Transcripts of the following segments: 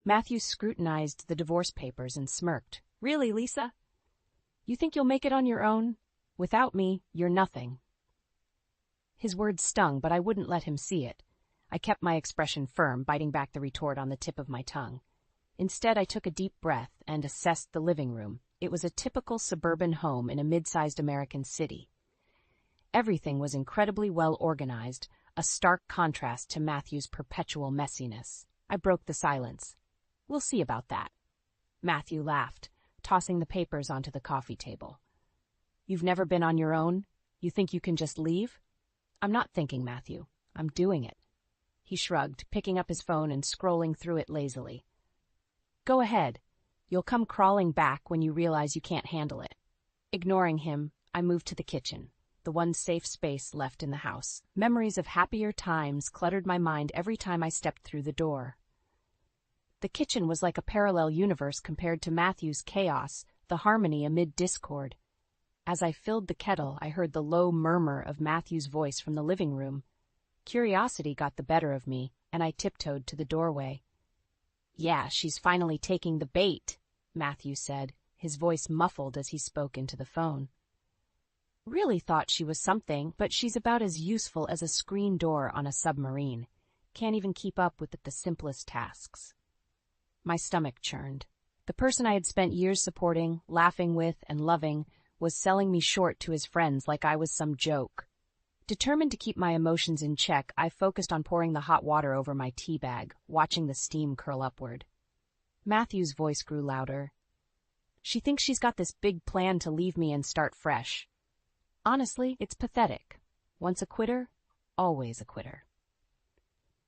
Matthew scrutinized the divorce papers and smirked. Really, Lisa? You think you'll make it on your own? Without me, you're nothing. His words stung, but I wouldn't let him see it. I kept my expression firm, biting back the retort on the tip of my tongue. Instead, I took a deep breath and assessed the living room. It was a typical suburban home in a mid-sized American city. Everything was incredibly well organized, a stark contrast to Matthew's perpetual messiness. I broke the silence. We'll see about that. Matthew laughed, tossing the papers onto the coffee table. You've never been on your own? You think you can just leave? I'm not thinking, Matthew. I'm doing it. He shrugged, picking up his phone and scrolling through it lazily. Go ahead. You'll come crawling back when you realize you can't handle it. Ignoring him, I moved to the kitchen, the one safe space left in the house. Memories of happier times cluttered my mind every time I stepped through the door. The kitchen was like a parallel universe compared to Matthew's chaos, the harmony amid discord. As I filled the kettle, I heard the low murmur of Matthew's voice from the living room. Curiosity got the better of me, and I tiptoed to the doorway. Yeah, she's finally taking the bait, Matthew said, his voice muffled as he spoke into the phone. Really thought she was something, but she's about as useful as a screen door on a submarine. Can't even keep up with the simplest tasks. My stomach churned. The person I had spent years supporting, laughing with, and loving was selling me short to his friends like I was some joke. Determined to keep my emotions in check, I focused on pouring the hot water over my tea bag, watching the steam curl upward. Matthew's voice grew louder. She thinks she's got this big plan to leave me and start fresh. Honestly, it's pathetic. Once a quitter, always a quitter.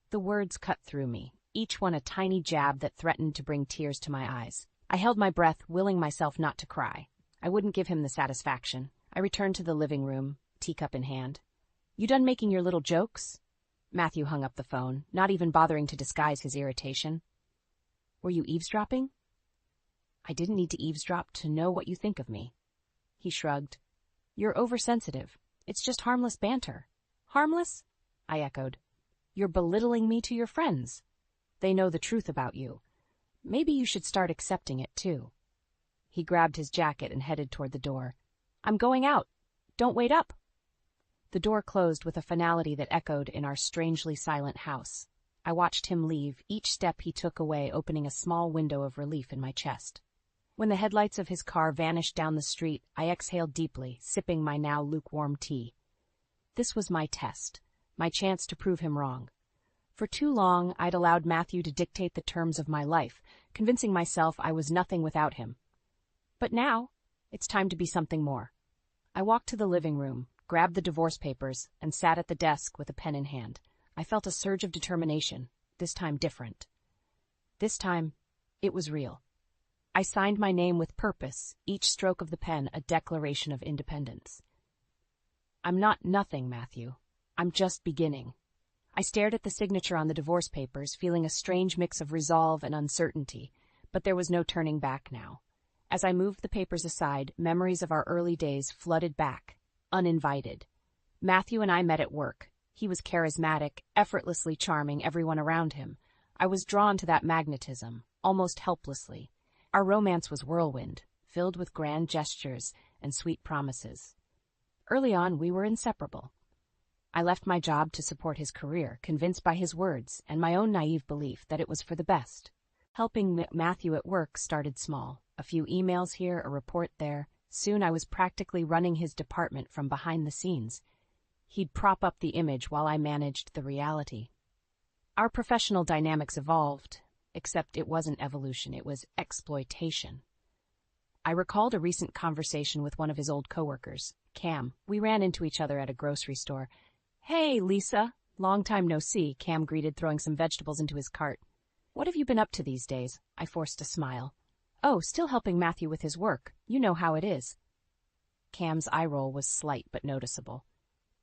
The words cut through me, each one a tiny jab that threatened to bring tears to my eyes. I held my breath, willing myself not to cry. I wouldn't give him the satisfaction. I returned to the living room, teacup in hand. You done making your little jokes? Matthew hung up the phone, not even bothering to disguise his irritation. Were you eavesdropping? I didn't need to eavesdrop to know what you think of me. He shrugged. You're oversensitive. It's just harmless banter. Harmless? I echoed. You're belittling me to your friends. They know the truth about you. Maybe you should start accepting it, too. He grabbed his jacket and headed toward the door. I'm going out. Don't wait up. The door closed with a finality that echoed in our strangely silent house. I watched him leave, each step he took away opening a small window of relief in my chest. When the headlights of his car vanished down the street, I exhaled deeply, sipping my now lukewarm tea. This was my test, my chance to prove him wrong. For too long, I'd allowed Matthew to dictate the terms of my life, convincing myself I was nothing without him. But now, it's time to be something more. I walked to the living room, grabbed the divorce papers, and sat at the desk with a pen in hand. I felt a surge of determination, this time different. This time, it was real. I signed my name with purpose, each stroke of the pen a declaration of independence. I'm not nothing, Matthew. I'm just beginning. I stared at the signature on the divorce papers, feeling a strange mix of resolve and uncertainty, but there was no turning back now. As I moved the papers aside, memories of our early days flooded back, uninvited. Matthew and I met at work. He was charismatic, effortlessly charming everyone around him. I was drawn to that magnetism, almost helplessly. Our romance was whirlwind, filled with grand gestures and sweet promises. Early on, we were inseparable. I left my job to support his career, convinced by his words and my own naive belief that it was for the best. Helping Matthew at work started small. A few emails here, a report there. Soon I was practically running his department from behind the scenes. He'd prop up the image while I managed the reality. Our professional dynamics evolved, except it wasn't evolution, it was exploitation. I recalled a recent conversation with one of his old coworkers, Cam. We ran into each other at a grocery store. Hey, Lisa. Long time no see, Cam greeted, throwing some vegetables into his cart. What have you been up to these days? I forced a smile. Oh, still helping Matthew with his work. You know how it is. Cam's eye roll was slight but noticeable.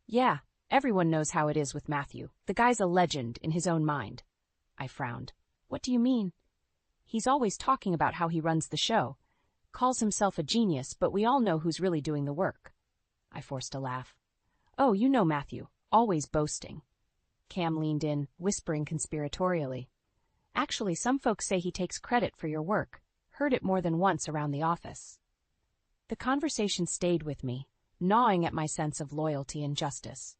Yeah, everyone knows how it is with Matthew. The guy's a legend in his own mind. I frowned. What do you mean? He's always talking about how he runs the show. Calls himself a genius, but we all know who's really doing the work. I forced a laugh. Oh, you know Matthew. Always boasting. Cam leaned in, whispering conspiratorially. Actually, some folks say he takes credit for your work. Heard it more than once around the office. The conversation stayed with me, gnawing at my sense of loyalty and justice.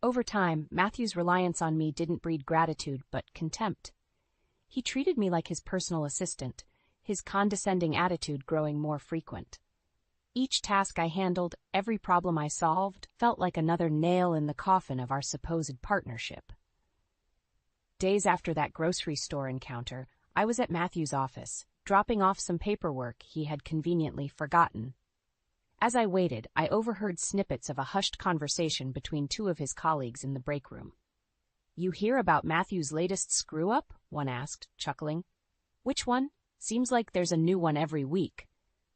Over time, Matthew's reliance on me didn't breed gratitude but contempt. He treated me like his personal assistant, his condescending attitude growing more frequent. Each task I handled, every problem I solved, felt like another nail in the coffin of our supposed partnership. Days after that grocery store encounter, I was at Matthew's office, dropping off some paperwork he had conveniently forgotten. As I waited, I overheard snippets of a hushed conversation between two of his colleagues in the break room. "You hear about Matthew's latest screw-up?" one asked, chuckling. "Which one? Seems like there's a new one every week.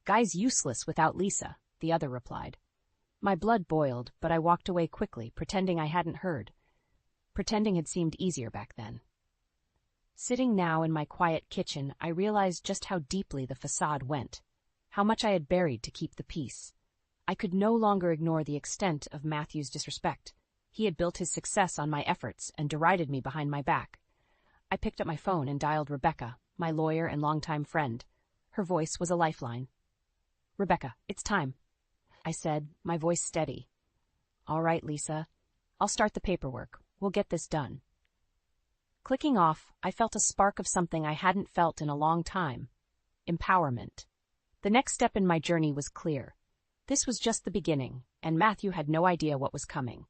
Guy's useless without Lisa," the other replied. My blood boiled, but I walked away quickly, pretending I hadn't heard. Pretending had seemed easier back then. Sitting now in my quiet kitchen, I realized just how deeply the facade went, how much I had buried to keep the peace. I could no longer ignore the extent of Matthew's disrespect. He had built his success on my efforts and derided me behind my back. I picked up my phone and dialed Rebecca, my lawyer and longtime friend. Her voice was a lifeline. "Rebecca, it's time," I said, my voice steady. "All right, Lisa. I'll start the paperwork. We'll get this done." Clicking off, I felt a spark of something I hadn't felt in a long time. Empowerment. The next step in my journey was clear. This was just the beginning, and Matthew had no idea what was coming.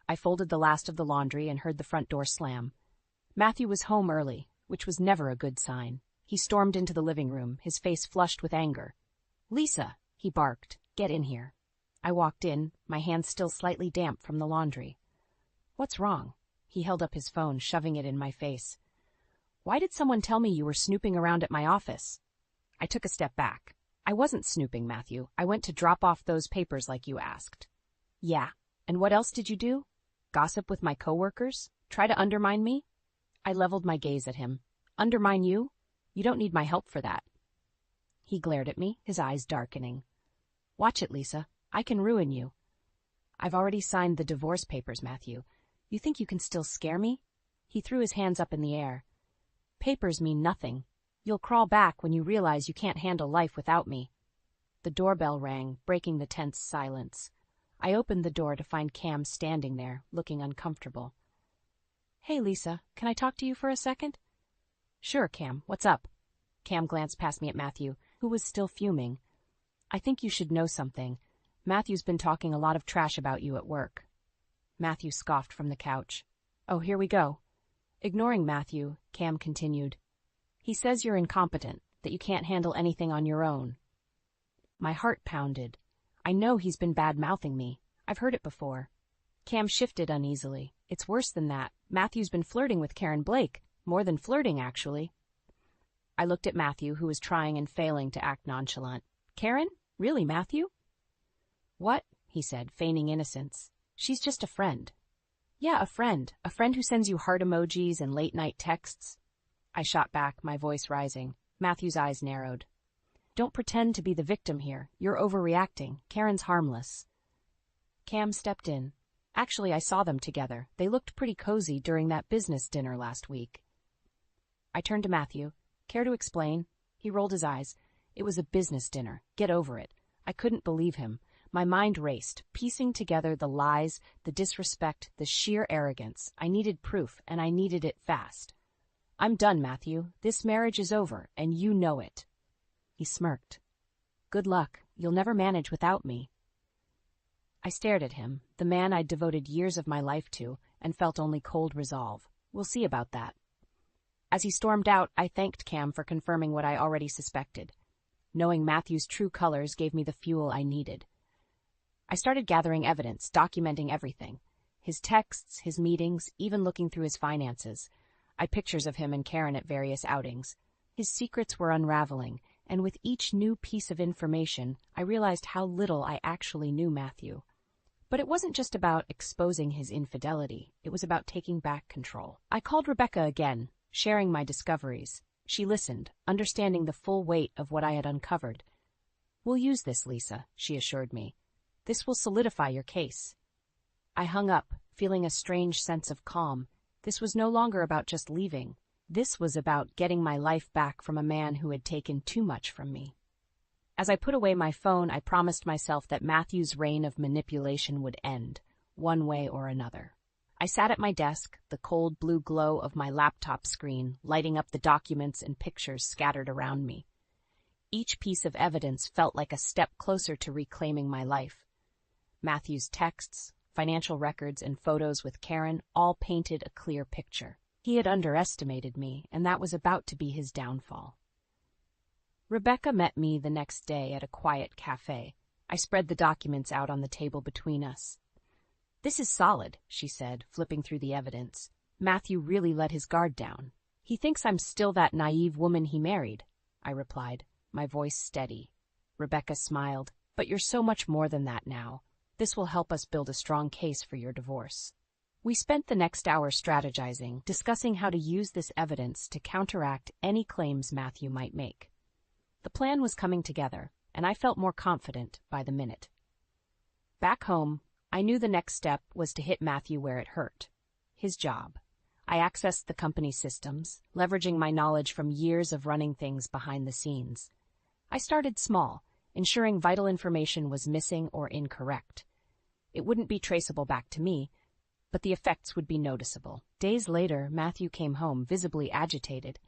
I folded the last of the laundry and heard the front door slam. Matthew was home early, which was never a good sign. He stormed into the living room, his face flushed with anger. "Lisa," he barked, "get in here." I walked in, my hands still slightly damp from the laundry. "What's wrong?" He held up his phone, shoving it in my face. "Why did someone tell me you were snooping around at my office?" I took a step back. "I wasn't snooping, Matthew. I went to drop off those papers like you asked." "Yeah, and what else did you do? Gossip with my coworkers? Try to undermine me?" I leveled my gaze at him. "Undermine you? You don't need my help for that." He glared at me, his eyes darkening. "Watch it, Lisa. I can ruin you." "I've already signed the divorce papers, Matthew. You think you can still scare me?" He threw his hands up in the air. "Papers mean nothing. You'll crawl back when you realize you can't handle life without me." The doorbell rang, breaking the tense silence. I opened the door to find Cam standing there, looking uncomfortable. "Hey, Lisa, can I talk to you for a second?" "Sure, Cam. What's up?" Cam glanced past me at Matthew, who was still fuming. "I think you should know something. Matthew's been talking a lot of trash about you at work." Matthew scoffed from the couch. "Oh, here we go." Ignoring Matthew, Cam continued. "He says you're incompetent, that you can't handle anything on your own." My heart pounded. I know he's been bad-mouthing me. I've heard it before. Cam shifted uneasily. "It's worse than that. Matthew's been flirting with Karen Blake. More than flirting, actually." I looked at Matthew, who was trying and failing to act nonchalant. "Karen? Really, Matthew?" "What?" he said, feigning innocence. "She's just a friend." "Yeah, a friend. A friend who sends you heart emojis and late-night texts." I shot back, my voice rising. Matthew's eyes narrowed. "Don't pretend to be the victim here. You're overreacting. Karen's harmless." Cam stepped in. "Actually, I saw them together. They looked pretty cozy during that business dinner last week." I turned to Matthew. "Care to explain?" He rolled his eyes. "It was a business dinner. Get over it." I couldn't believe him. My mind raced, piecing together the lies, the disrespect, the sheer arrogance. I needed proof, and I needed it fast. "I'm done, Matthew. This marriage is over, and you know it." He smirked. "Good luck. You'll never manage without me." I stared at him, the man I'd devoted years of my life to, and felt only cold resolve. We'll see about that. As he stormed out, I thanked Cam for confirming what I already suspected. Knowing Matthew's true colors gave me the fuel I needed. I started gathering evidence, documenting everything. His texts, his meetings, even looking through his finances. I had pictures of him and Karen at various outings. His secrets were unraveling, and with each new piece of information, I realized how little I actually knew Matthew. But it wasn't just about exposing his infidelity. It was about taking back control. I called Rebecca again, sharing my discoveries. She listened, understanding the full weight of what I had uncovered. "We'll use this, Lisa," she assured me. "This will solidify your case." I hung up, feeling a strange sense of calm. This was no longer about just leaving. This was about getting my life back from a man who had taken too much from me. As I put away my phone, I promised myself that Matthew's reign of manipulation would end, one way or another. I sat at my desk, the cold blue glow of my laptop screen lighting up the documents and pictures scattered around me. Each piece of evidence felt like a step closer to reclaiming my life. Matthew's texts, financial records, and photos with Karen all painted a clear picture. He had underestimated me, and that was about to be his downfall. Rebecca met me the next day at a quiet cafe. I spread the documents out on the table between us. "This is solid," she said, flipping through the evidence. "Matthew really let his guard down. He thinks I'm still that naive woman he married," I replied, my voice steady. Rebecca smiled. "But you're so much more than that now. This will help us build a strong case for your divorce." We spent the next hour strategizing, discussing how to use this evidence to counteract any claims Matthew might make. The plan was coming together, and I felt more confident by the minute. Back home, I knew the next step was to hit Matthew where it hurt. His job. I accessed the company's systems, leveraging my knowledge from years of running things behind the scenes. I started small, ensuring vital information was missing or incorrect. It wouldn't be traceable back to me, but the effects would be noticeable. Days later, Matthew came home, visibly agitated.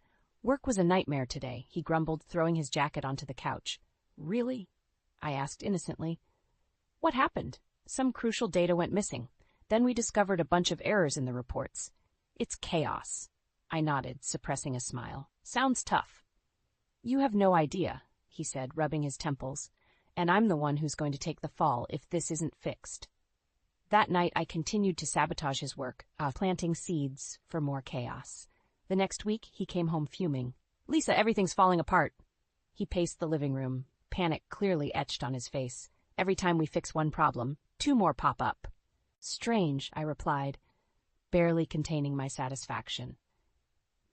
"Work was a nightmare today," he grumbled, throwing his jacket onto the couch. "Really?" I asked innocently. "What happened? Some crucial data went missing. Then we discovered a bunch of errors in the reports. It's chaos." I nodded, suppressing a smile. "Sounds tough." "You have no idea," he said, rubbing his temples. "And I'm the one who's going to take the fall if this isn't fixed." That night, I continued to sabotage his work, planting seeds for more chaos. The next week, he came home fuming. "Lisa, everything's falling apart." He paced the living room, panic clearly etched on his face. "Every time we fix one problem, two more pop up." "Strange," I replied, barely containing my satisfaction.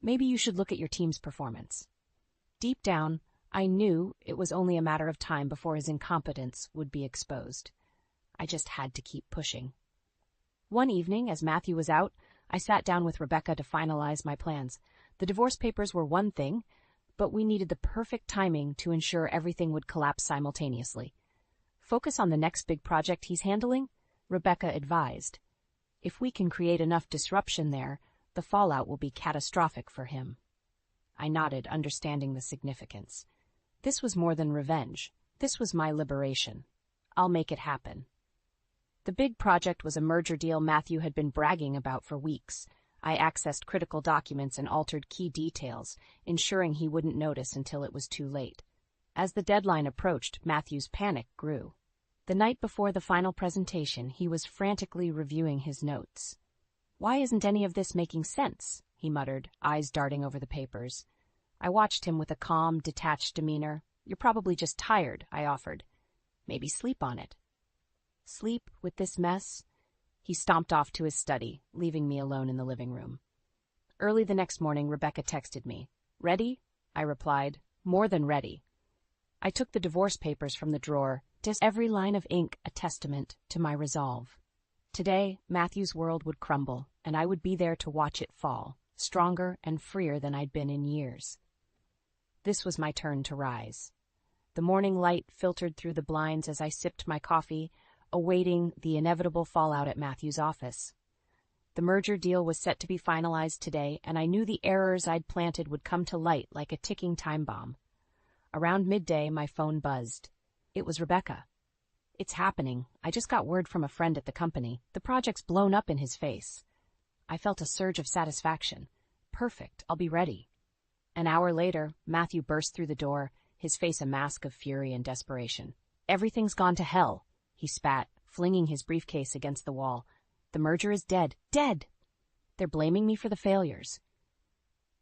"Maybe you should look at your team's performance." Deep down, I knew it was only a matter of time before his incompetence would be exposed. I just had to keep pushing. One evening, as Matthew was out, I sat down with Rebecca to finalize my plans. The divorce papers were one thing, but we needed the perfect timing to ensure everything would collapse simultaneously. "Focus on the next big project he's handling," Rebecca advised. "If we can create enough disruption there, the fallout will be catastrophic for him." I nodded, understanding the significance. This was more than revenge. This was my liberation. I'll make it happen. The big project was a merger deal Matthew had been bragging about for weeks. I accessed critical documents and altered key details, ensuring he wouldn't notice until it was too late. As the deadline approached, Matthew's panic grew. The night before the final presentation, he was frantically reviewing his notes. "Why isn't any of this making sense?" he muttered, eyes darting over the papers. I watched him with a calm, detached demeanor. "You're probably just tired," I offered. "Maybe sleep on it." "Sleep with this mess?" He stomped off to his study, leaving me alone in the living room. Early the next morning, Rebecca texted me. "Ready?" I replied. "More than ready." I took the divorce papers from the drawer, just every line of ink a testament to my resolve. Today, Matthew's world would crumble, and I would be there to watch it fall, stronger and freer than I'd been in years. This was my turn to rise. The morning light filtered through the blinds as I sipped my coffee, awaiting the inevitable fallout at Matthew's office. The merger deal was set to be finalized today, and I knew the errors I'd planted would come to light like a ticking time bomb. Around midday, my phone buzzed. It was Rebecca. "It's happening. I just got word from a friend at the company. The project's blown up in his face." I felt a surge of satisfaction. Perfect, I'll be ready. An hour later, Matthew burst through the door, his face a mask of fury and desperation. "Everything's gone to hell," he spat, flinging his briefcase against the wall. "The merger is dead. Dead! They're blaming me for the failures."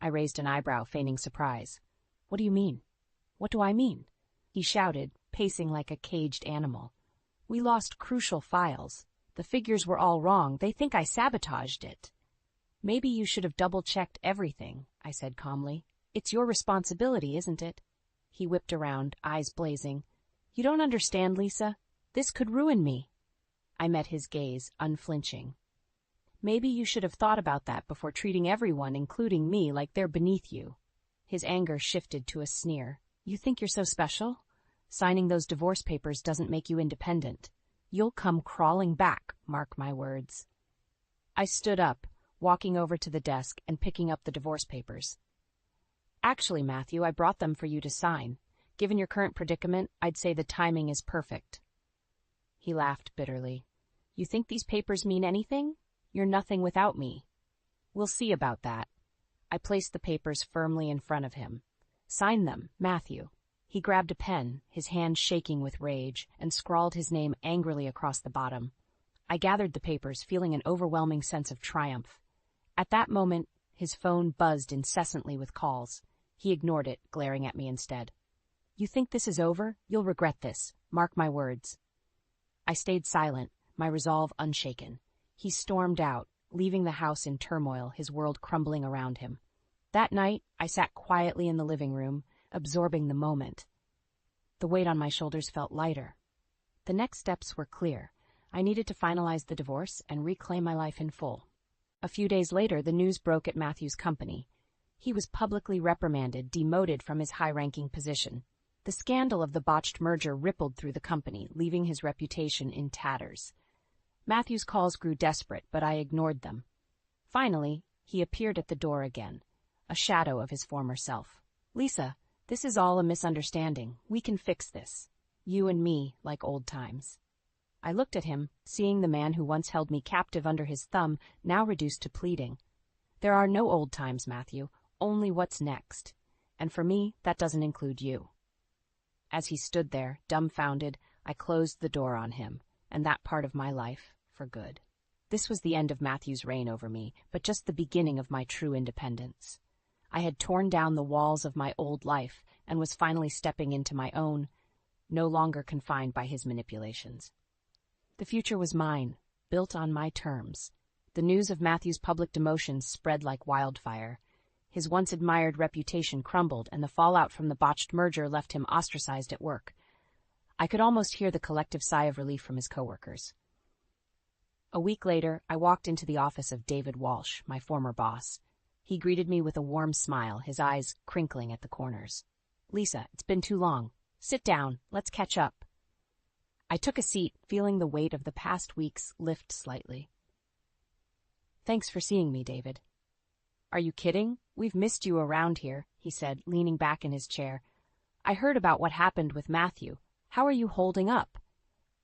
I raised an eyebrow, feigning surprise. "What do you mean?" "What do I mean?" He shouted, pacing like a caged animal. "We lost crucial files. The figures were all wrong. They think I sabotaged it." "Maybe you should have double-checked everything," I said calmly. "It's your responsibility, isn't it?" He whipped around, eyes blazing. "You don't understand, Lisa. This could ruin me." I met his gaze, unflinching. Maybe you should have thought about that before treating everyone, including me, like they're beneath you. His anger shifted to a sneer. You think you're so special? Signing those divorce papers doesn't make you independent. You'll come crawling back, mark my words. I stood up, walking over to the desk and picking up the divorce papers. Actually, Matthew, I brought them for you to sign. Given your current predicament, I'd say the timing is perfect. He laughed bitterly. You think these papers mean anything? You're nothing without me. We'll see about that. I placed the papers firmly in front of him. Sign them, Matthew. He grabbed a pen, his hand shaking with rage, and scrawled his name angrily across the bottom. I gathered the papers, feeling an overwhelming sense of triumph. At that moment, his phone buzzed incessantly with calls. He ignored it, glaring at me instead. You think this is over? You'll regret this. Mark my words. I stayed silent, my resolve unshaken. He stormed out, leaving the house in turmoil, his world crumbling around him. That night, I sat quietly in the living room, absorbing the moment. The weight on my shoulders felt lighter. The next steps were clear. I needed to finalize the divorce and reclaim my life in full. A few days later, the news broke at Matthew's company. He was publicly reprimanded, demoted from his high-ranking position. The scandal of the botched merger rippled through the company, leaving his reputation in tatters. Matthew's calls grew desperate, but I ignored them. Finally, he appeared at the door again, a shadow of his former self. Lisa, this is all a misunderstanding. We can fix this. You and me, like old times. I looked at him, seeing the man who once held me captive under his thumb, now reduced to pleading. There are no old times, Matthew, only what's next. And for me, that doesn't include you. As he stood there, dumbfounded, I closed the door on him, and that part of my life, for good. This was the end of Matthew's reign over me, but just the beginning of my true independence. I had torn down the walls of my old life and was finally stepping into my own, no longer confined by his manipulations. The future was mine, built on my terms. The news of Matthew's public demotion spread like wildfire. His once admired reputation crumbled, and the fallout from the botched merger left him ostracized at work. I could almost hear the collective sigh of relief from his coworkers. A week later, I walked into the office of David Walsh, my former boss. He greeted me with a warm smile, his eyes crinkling at the corners. Lisa, it's been too long. Sit down, let's catch up. I took a seat, feeling the weight of the past weeks lift slightly. Thanks for seeing me, David. Are you kidding? We've missed you around here, he said, leaning back in his chair. I heard about what happened with Matthew. How are you holding up?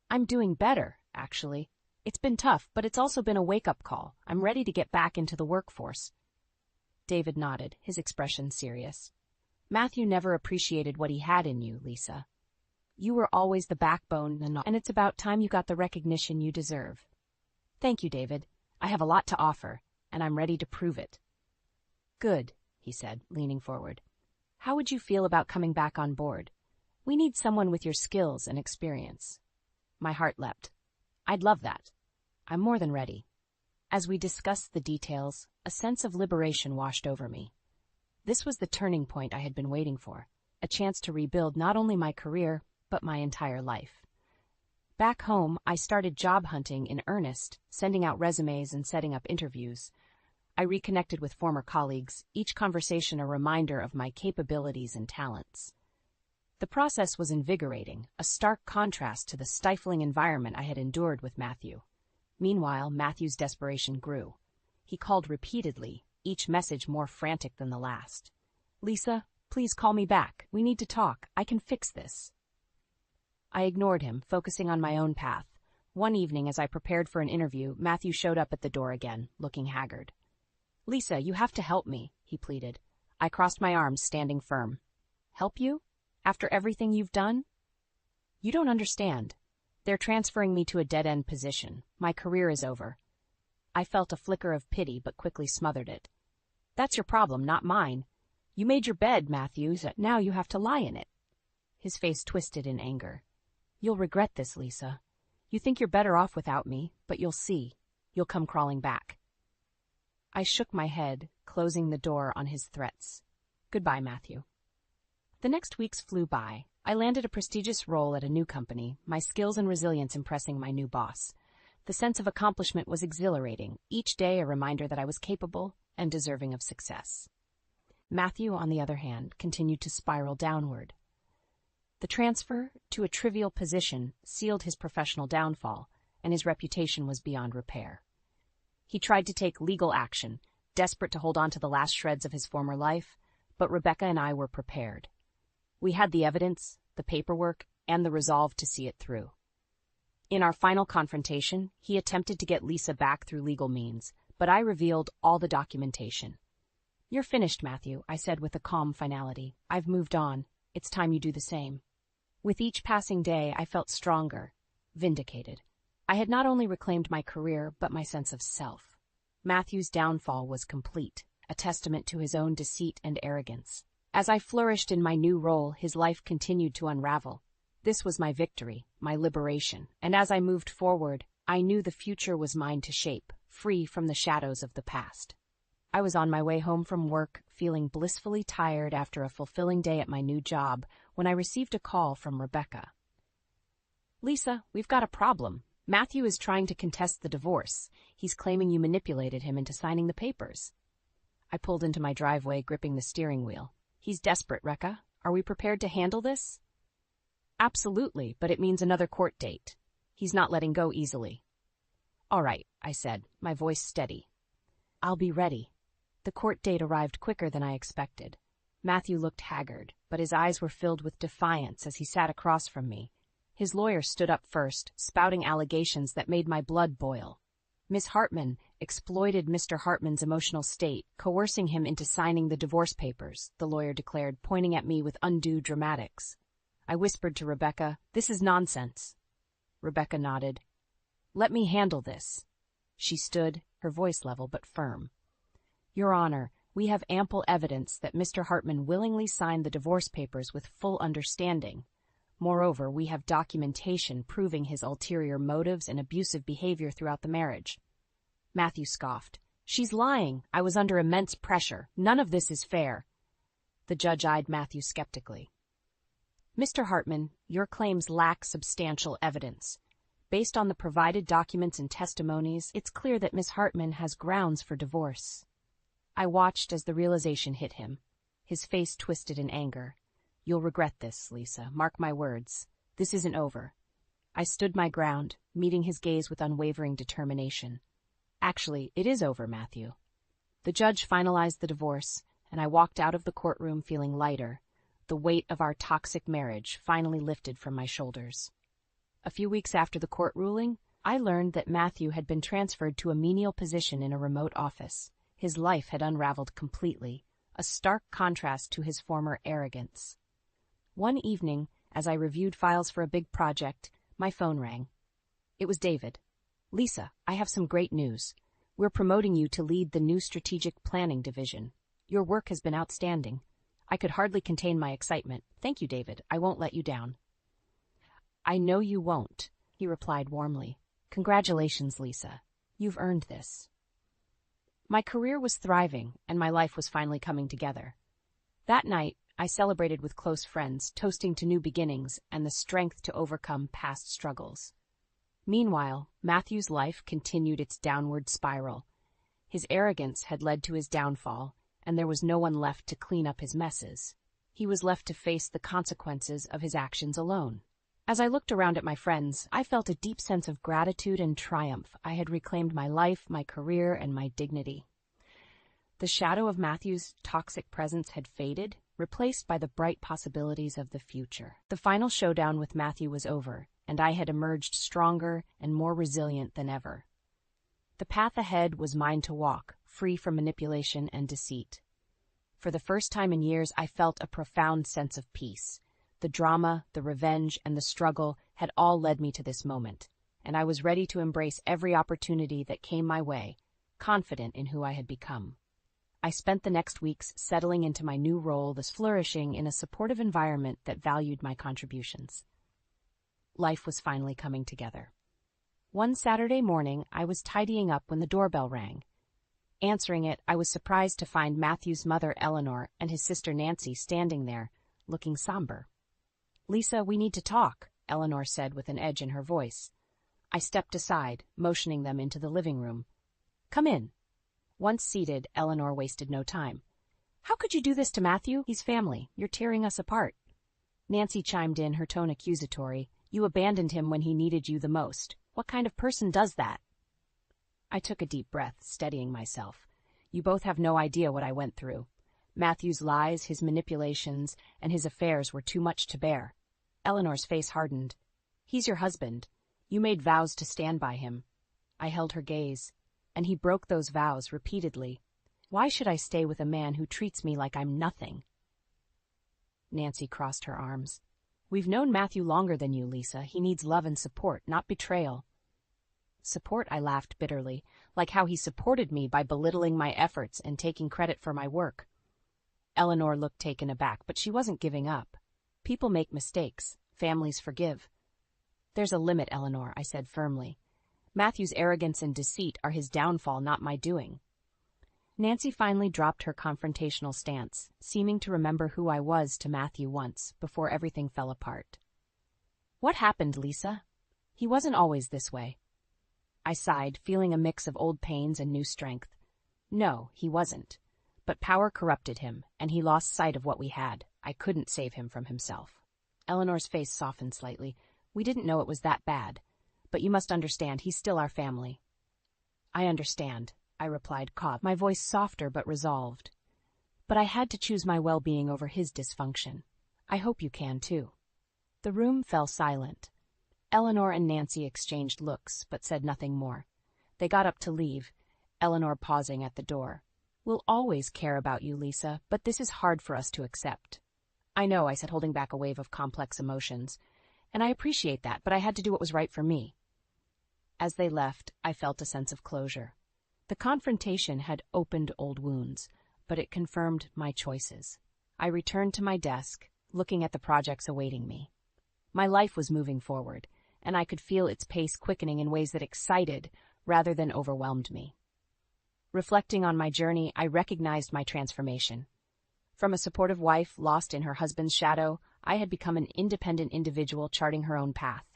I'm doing better, actually. It's been tough, but it's also been a wake-up call. I'm ready to get back into the workforce. David nodded, his expression serious. Matthew never appreciated what he had in you, Lisa. You were always the backbone, and it's about time you got the recognition you deserve. Thank you, David. I have a lot to offer, and I'm ready to prove it. Good, he said, leaning forward. How would you feel about coming back on board? We need someone with your skills and experience. My heart leapt. I'd love that. I'm more than ready. As we discussed the details, a sense of liberation washed over me. This was the turning point I had been waiting for, a chance to rebuild not only my career, but my entire life. Back home, I started job hunting in earnest, sending out resumes and setting up interviews. I reconnected with former colleagues, each conversation a reminder of my capabilities and talents. The process was invigorating, a stark contrast to the stifling environment I had endured with Matthew. Meanwhile, Matthew's desperation grew. He called repeatedly, each message more frantic than the last. Lisa, please call me back. We need to talk. I can fix this. I ignored him, focusing on my own path. One evening, as I prepared for an interview, Matthew showed up at the door again, looking haggard. Lisa, you have to help me, he pleaded. I crossed my arms, standing firm. Help you? After everything you've done? You don't understand. They're transferring me to a dead-end position. My career is over. I felt a flicker of pity, but quickly smothered it. That's your problem, not mine. You made your bed, Matthews. Now you have to lie in it. His face twisted in anger. You'll regret this, Lisa. You think you're better off without me, but you'll see. You'll come crawling back. I shook my head, closing the door on his threats. Goodbye, Matthew. The next weeks flew by. I landed a prestigious role at a new company, my skills and resilience impressing my new boss. The sense of accomplishment was exhilarating, each day a reminder that I was capable and deserving of success. Matthew, on the other hand, continued to spiral downward. The transfer to a trivial position sealed his professional downfall, and his reputation was beyond repair. He tried to take legal action, desperate to hold on to the last shreds of his former life, but Rebecca and I were prepared. We had the evidence, the paperwork, and the resolve to see it through. In our final confrontation, he attempted to get Lisa back through legal means, but I revealed all the documentation. "You're finished, Matthew," I said with a calm finality. "I've moved on. It's time you do the same." With each passing day, I felt stronger, vindicated. I had not only reclaimed my career, but my sense of self. Matthew's downfall was complete, a testament to his own deceit and arrogance. As I flourished in my new role, his life continued to unravel. This was my victory, my liberation, and as I moved forward, I knew the future was mine to shape, free from the shadows of the past. I was on my way home from work, feeling blissfully tired after a fulfilling day at my new job, when I received a call from Rebecca. "Lisa, we've got a problem. Matthew is trying to contest the divorce. He's claiming you manipulated him into signing the papers." I pulled into my driveway, gripping the steering wheel. "He's desperate, Rekha. Are we prepared to handle this?" "Absolutely, but it means another court date. He's not letting go easily." "All right," I said, my voice steady. "I'll be ready." The court date arrived quicker than I expected. Matthew looked haggard, but his eyes were filled with defiance as he sat across from me. His lawyer stood up first, spouting allegations that made my blood boil. Miss Hartman exploited Mr. Hartman's emotional state, coercing him into signing the divorce papers, the lawyer declared, pointing at me with undue dramatics. I whispered to Rebecca, "This is nonsense." Rebecca nodded. "Let me handle this." She stood, her voice level but firm. "Your Honor, we have ample evidence that Mr. Hartman willingly signed the divorce papers with full understanding. Moreover, we have documentation proving his ulterior motives and abusive behavior throughout the marriage." Matthew scoffed. "She's lying. I was under immense pressure. None of this is fair." The judge eyed Matthew skeptically. "Mr. Hartman, your claims lack substantial evidence. Based on the provided documents and testimonies, it's clear that Miss Hartman has grounds for divorce." I watched as the realization hit him. His face twisted in anger. "You'll regret this, Lisa. Mark my words. This isn't over." I stood my ground, meeting his gaze with unwavering determination. "Actually, it is over, Matthew." The judge finalized the divorce, and I walked out of the courtroom feeling lighter. The weight of our toxic marriage finally lifted from my shoulders. A few weeks after the court ruling, I learned that Matthew had been transferred to a menial position in a remote office. His life had unraveled completely, a stark contrast to his former arrogance. One evening, as I reviewed files for a big project, my phone rang. It was David. "Lisa, I have some great news. We're promoting you to lead the new strategic planning division. Your work has been outstanding." I could hardly contain my excitement. "Thank you, David. I won't let you down." "I know you won't," he replied warmly. "Congratulations, Lisa. You've earned this." My career was thriving, and my life was finally coming together. That night, I celebrated with close friends, toasting to new beginnings and the strength to overcome past struggles. Meanwhile, Matthew's life continued its downward spiral. His arrogance had led to his downfall, and there was no one left to clean up his messes. He was left to face the consequences of his actions alone. As I looked around at my friends, I felt a deep sense of gratitude and triumph. I had reclaimed my life, my career, and my dignity. The shadow of Matthew's toxic presence had faded, replaced by the bright possibilities of the future. The final showdown with Matthew was over, and I had emerged stronger and more resilient than ever. The path ahead was mine to walk, free from manipulation and deceit. For the first time in years, I felt a profound sense of peace. The drama, the revenge, and the struggle had all led me to this moment, and I was ready to embrace every opportunity that came my way, confident in who I had become. I spent the next weeks settling into my new role, thus flourishing in a supportive environment that valued my contributions. Life was finally coming together. One Saturday morning, I was tidying up when the doorbell rang. Answering it, I was surprised to find Matthew's mother, Eleanor, and his sister, Nancy, standing there, looking somber. "Lisa, we need to talk," Eleanor said with an edge in her voice. I stepped aside, motioning them into the living room. "Come in." Once seated, Eleanor wasted no time. "How could you do this to Matthew? He's family. You're tearing us apart." Nancy chimed in, her tone accusatory. "You abandoned him when he needed you the most. What kind of person does that?" I took a deep breath, steadying myself. "You both have no idea what I went through. Matthew's lies, his manipulations, and his affairs were too much to bear." Eleanor's face hardened. "He's your husband. You made vows to stand by him." I held her gaze. "And he broke those vows repeatedly. Why should I stay with a man who treats me like I'm nothing?" Nancy crossed her arms. "We've known Matthew longer than you, Lisa. He needs love and support, not betrayal." "Support?" I laughed bitterly, like how he supported me by belittling my efforts and taking credit for my work. Eleanor looked taken aback, but she wasn't giving up. "People make mistakes. Families forgive." "There's a limit, Eleanor," I said firmly. "Matthew's arrogance and deceit are his downfall, not my doing." Nancy finally dropped her confrontational stance, seeming to remember who I was to Matthew once, before everything fell apart. "What happened, Lisa? He wasn't always this way." I sighed, feeling a mix of old pains and new strength. "No, he wasn't. But power corrupted him, and he lost sight of what we had. I couldn't save him from himself." Eleanor's face softened slightly. "We didn't know it was that bad. But you must understand, he's still our family." "I understand," I replied, my voice softer but resolved. "But I had to choose my well-being over his dysfunction. I hope you can, too." The room fell silent. Eleanor and Nancy exchanged looks, but said nothing more. They got up to leave, Eleanor pausing at the door. "We'll always care about you, Lisa, but this is hard for us to accept." "I know," I said, holding back a wave of complex emotions. "And I appreciate that, but I had to do what was right for me." As they left, I felt a sense of closure. The confrontation had opened old wounds, but it confirmed my choices. I returned to my desk, looking at the projects awaiting me. My life was moving forward, and I could feel its pace quickening in ways that excited rather than overwhelmed me. Reflecting on my journey, I recognized my transformation. From a supportive wife lost in her husband's shadow, I had become an independent individual charting her own path.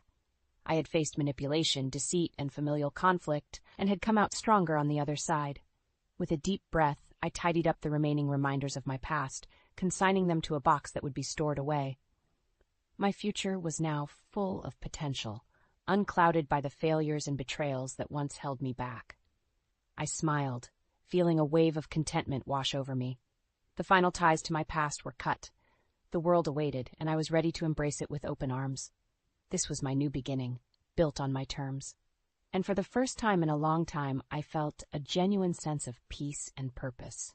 I had faced manipulation, deceit, and familial conflict, and had come out stronger on the other side. With a deep breath, I tidied up the remaining reminders of my past, consigning them to a box that would be stored away. My future was now full of potential, unclouded by the failures and betrayals that once held me back. I smiled, feeling a wave of contentment wash over me. The final ties to my past were cut. The world awaited, and I was ready to embrace it with open arms. This was my new beginning, built on my terms. And for the first time in a long time, I felt a genuine sense of peace and purpose.